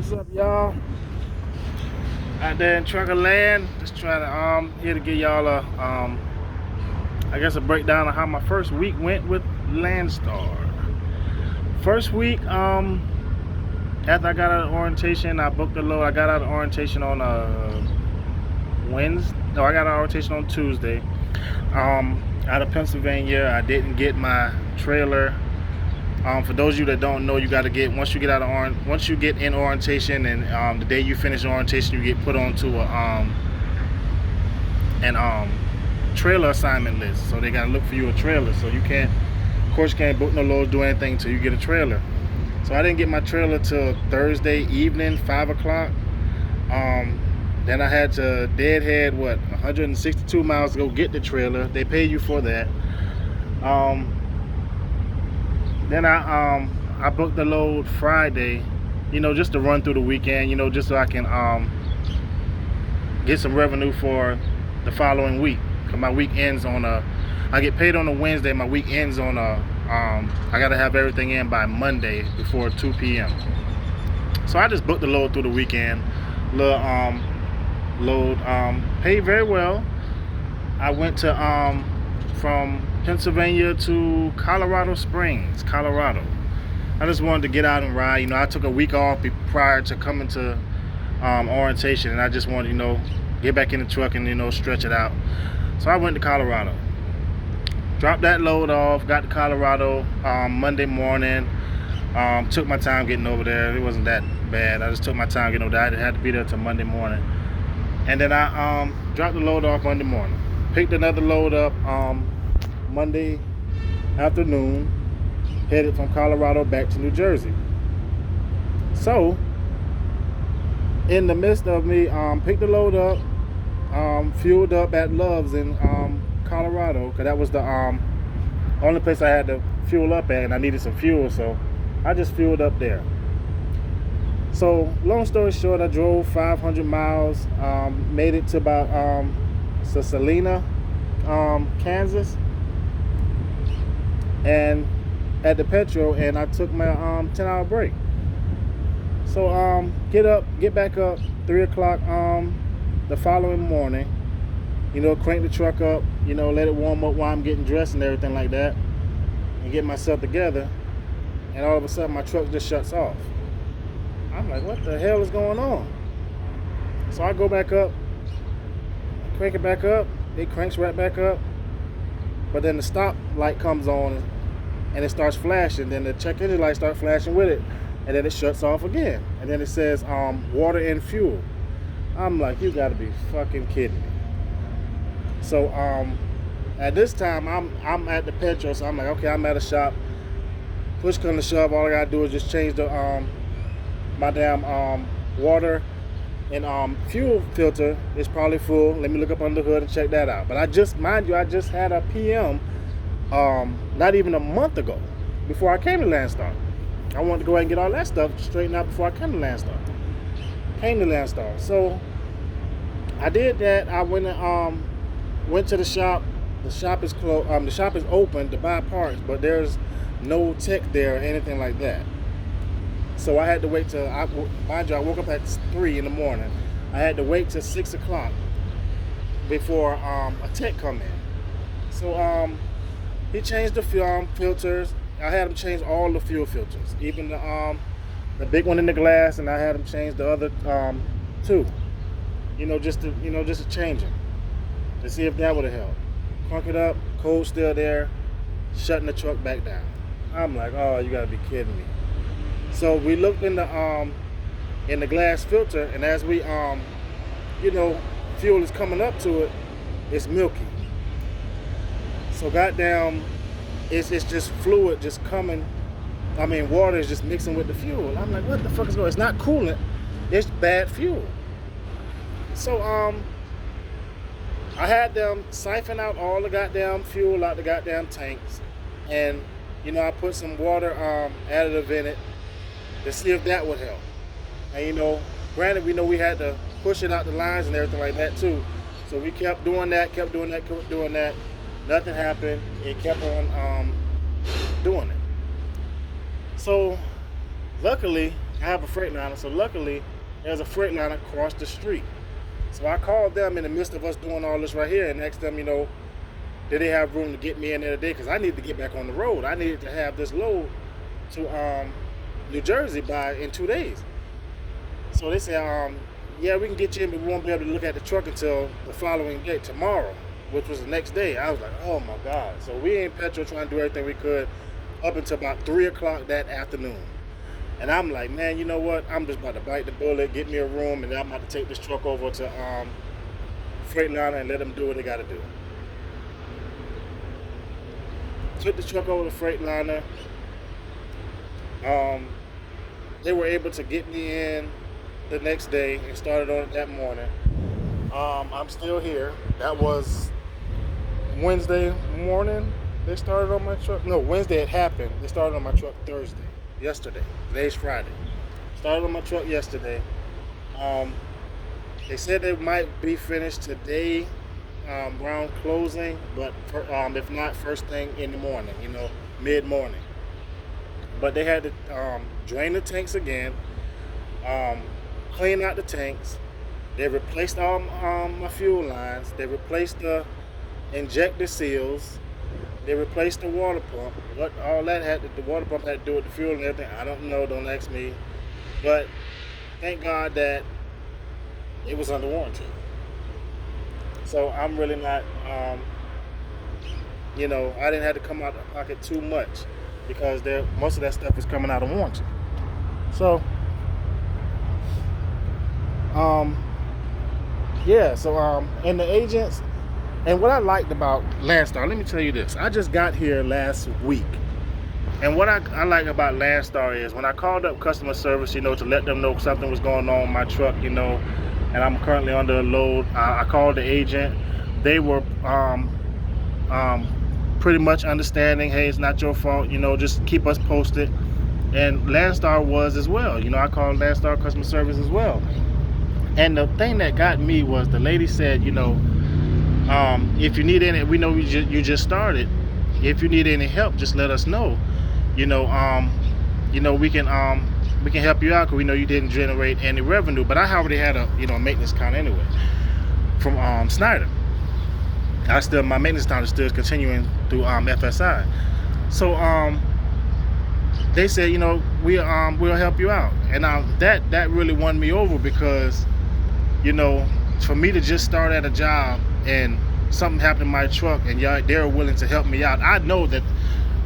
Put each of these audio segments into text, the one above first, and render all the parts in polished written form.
What's up, y'all? Out there in Trucker Land, just trying to here to give y'all a I guess a breakdown of how my first week went with Landstar. First week, after I got out of orientation, I booked the load. I got out of orientation on Wednesday. No, I got out of orientation on Tuesday. Out of Pennsylvania, I didn't get my trailer. For those of you that don't know, you got to get once you get in orientation, and the day you finish orientation, you get put onto a trailer assignment list. So they got to look for you a trailer. So you can't, of course, you can't book no loads, do anything until you get a trailer. So I didn't get my trailer till Thursday evening, 5 o'clock. Then I had to deadhead 162 miles to go get the trailer. They pay you for that. Then I booked the load Friday, just to run through the weekend, just so I can get some revenue for the following week. Cause my week ends on I get paid on a Wednesday. My week ends on I gotta have everything in by Monday before 2 p.m. So I just booked the load through the weekend. Load paid very well. I went to from Pennsylvania to Colorado Springs, Colorado. I just wanted to get out and ride. I took a week off prior to coming to orientation, and I just wanted to get back in the truck and stretch it out. So I went to Colorado, dropped that load off, got to Colorado Monday morning. Took my time getting over there. It wasn't that bad. I just took my time getting over there. I had to be there till Monday morning, and then I dropped the load off Monday morning. Picked another load up Monday afternoon, headed from Colorado back to New Jersey. So in the midst of me picked the load up, fueled up at Love's in Colorado, because that was the only place I had to fuel up at, and I needed some fuel, so I just fueled up there. So long story short, I drove 500 miles, made it to about Salina, Kansas, and at the petrol, and I took my 10-hour break. So get back up 3 o'clock the following morning, crank the truck up, let it warm up while I'm getting dressed and everything like that, and get myself together, and all of a sudden my truck just shuts off. I'm like, what the hell is going on? So I go back up, crank it back up, it cranks right back up, but then the stop light comes on and it starts flashing, then the check engine light starts flashing with it, and then it shuts off again, and then it says water and fuel. I'm like, you gotta be fucking kidding me. So at this time I'm at the petrol, so I'm like, okay, I'm at a shop. Push come to shove, all I gotta do is just change the my damn water and fuel filter is probably full. Let me look up under the hood and check that out. But I just had a PM not even a month ago, before I came to Landstar. I wanted to go ahead and get all that stuff straightened out before I came to Landstar. So I did that. I went to the shop. The shop is closed. The shop is open to buy parts, but there's no tech there or anything like that. So I had to wait till mind you, I woke up at 3 in the morning. I had to wait till 6 o'clock before a tech come in. So he changed the filters. I had him change all the fuel filters, even the big one in the glass, and I had him change the other two. Just to change them, to see if that would have helped. Crunk it up, cold still there, shutting the truck back down. I'm like, oh, you gotta be kidding me. So we looked in the glass filter, and as we fuel is coming up to it, it's milky. So goddamn, it's just fluid just coming. I mean, water is just mixing with the fuel. I'm like, what the fuck is going on? It's not coolant, it's bad fuel. So I had them siphon out all the goddamn fuel out the goddamn tanks, and I put some water additive in it to see if that would help. And granted, we know we had to push it out the lines and everything like that too. So we kept doing that. Nothing happened. It kept on doing it. So luckily, I have a Freightliner, so luckily there's a Freightliner across the street. So I called them in the midst of us doing all this right here and asked them, did they have room to get me in there today? Because I need to get back on the road. I needed to have this load to New Jersey in 2 days. So they said, yeah, we can get you in, but we won't be able to look at the truck until the following day, tomorrow, which was the next day. I was like, oh my God. So we in Petro trying to do everything we could up until about 3 o'clock that afternoon. And I'm like, man, you know what? I'm just about to bite the bullet, get me a room, and then I'm about to take this truck over to Freightliner and let them do what they got to do. Took the truck over to Freightliner. They were able to get me in the next day and started on it that morning. I'm still here. That was Wednesday morning. They started on my truck. No, Wednesday it happened. They started on my truck Thursday, yesterday. Today's Friday. Started on my truck yesterday. They said they might be finished today, around closing, but if not, first thing in the morning, mid-morning. But they had to drain the tanks again, clean out the tanks. They replaced all my fuel lines. They replaced the injector seals. They replaced the water pump. What all that the water pump had to do with the fuel and everything, I don't know. Don't ask me. But thank God that it was under warranty. So I'm really not, I didn't have to come out of pocket too much because most of that stuff is coming out of warranty. So, and the agents, and what I liked about Landstar, let me tell you this. I just got here last week. And what I like about Landstar is when I called up customer service, to let them know something was going on with my truck, and I'm currently under a load. I called the agent. They were pretty much understanding, hey, it's not your fault, just keep us posted. And Landstar was as well. I called Landstar customer service as well. And the thing that got me was the lady said, if you need any, we know you just started. If you need any help, just let us know. We can help you out because we know you didn't generate any revenue. But I already had a maintenance account anyway from Snyder. My maintenance account is still continuing through FSI. So they said, we'll help you out. And that really won me over because for me to just start at a job and something happened to my truck and they're willing to help me out, I know that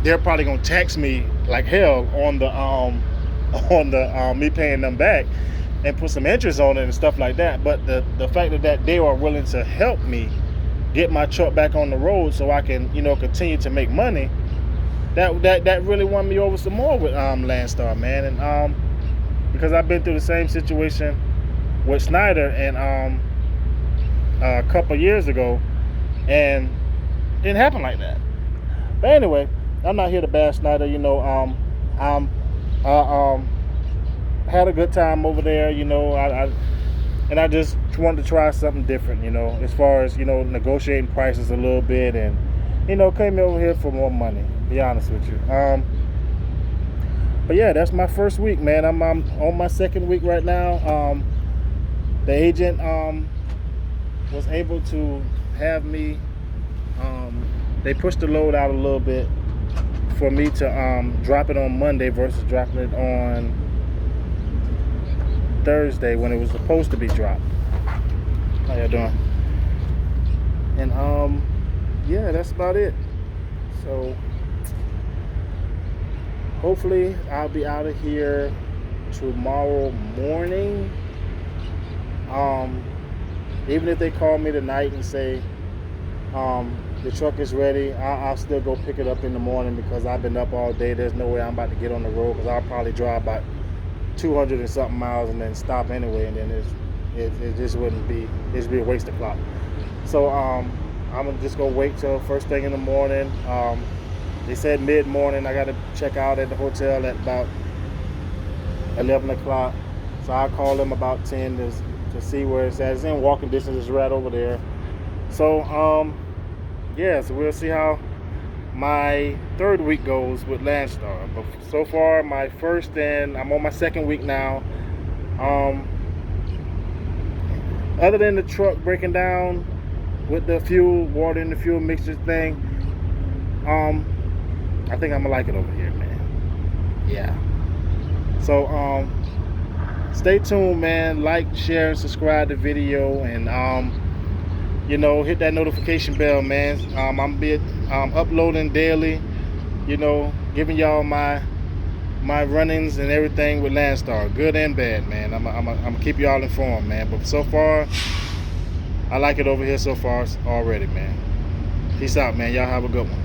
they're probably gonna tax me like hell on the me paying them back and put some interest on it and stuff like that. But the fact that they are willing to help me get my truck back on the road so I can continue to make money, that really won me over some more with Landstar, man. And because I've been through the same situation with Snyder and a couple years ago, and it didn't happen like that. But anyway, I'm not here to bash Snyder. I had a good time over there. I just wanted to try something different. As far as negotiating prices a little bit, and came over here for more money. To be honest with you. But yeah, that's my first week, man. I'm on my second week right now. The agent was able to have me, they pushed the load out a little bit for me to drop it on Monday versus dropping it on Thursday when it was supposed to be dropped. How y'all doing? And yeah, that's about it. So hopefully I'll be out of here tomorrow morning. Even if they call me tonight and say the truck is ready, I'll still go pick it up in the morning because I've been up all day. There's no way I'm about to get on the road because I'll probably drive about 200 and something miles and then stop anyway, and then it just wouldn't be, it'd be a waste of clock. So I'm gonna just go wait till first thing in the morning. They said mid-morning I gotta check out at the hotel at about 11 o'clock. So I'll call them about 10 to see where it's at. It's in walking distance, it's right over there. So yeah, so we'll see how my third week goes with Landstar. But so far, my first, and I'm on my second week now. Um, Other than the truck breaking down with the fuel, water in the fuel mixture thing, I think I'm gonna like it over here, man. Yeah. So stay tuned, man. Like, share, and subscribe to the video, and hit that notification bell, man. I'm be uploading daily, giving y'all my run-ins and everything with Landstar, good and bad, man. I'm gonna keep y'all informed, man. But so far, I like it over here so far already, man. Peace out, man. Y'all have a good one.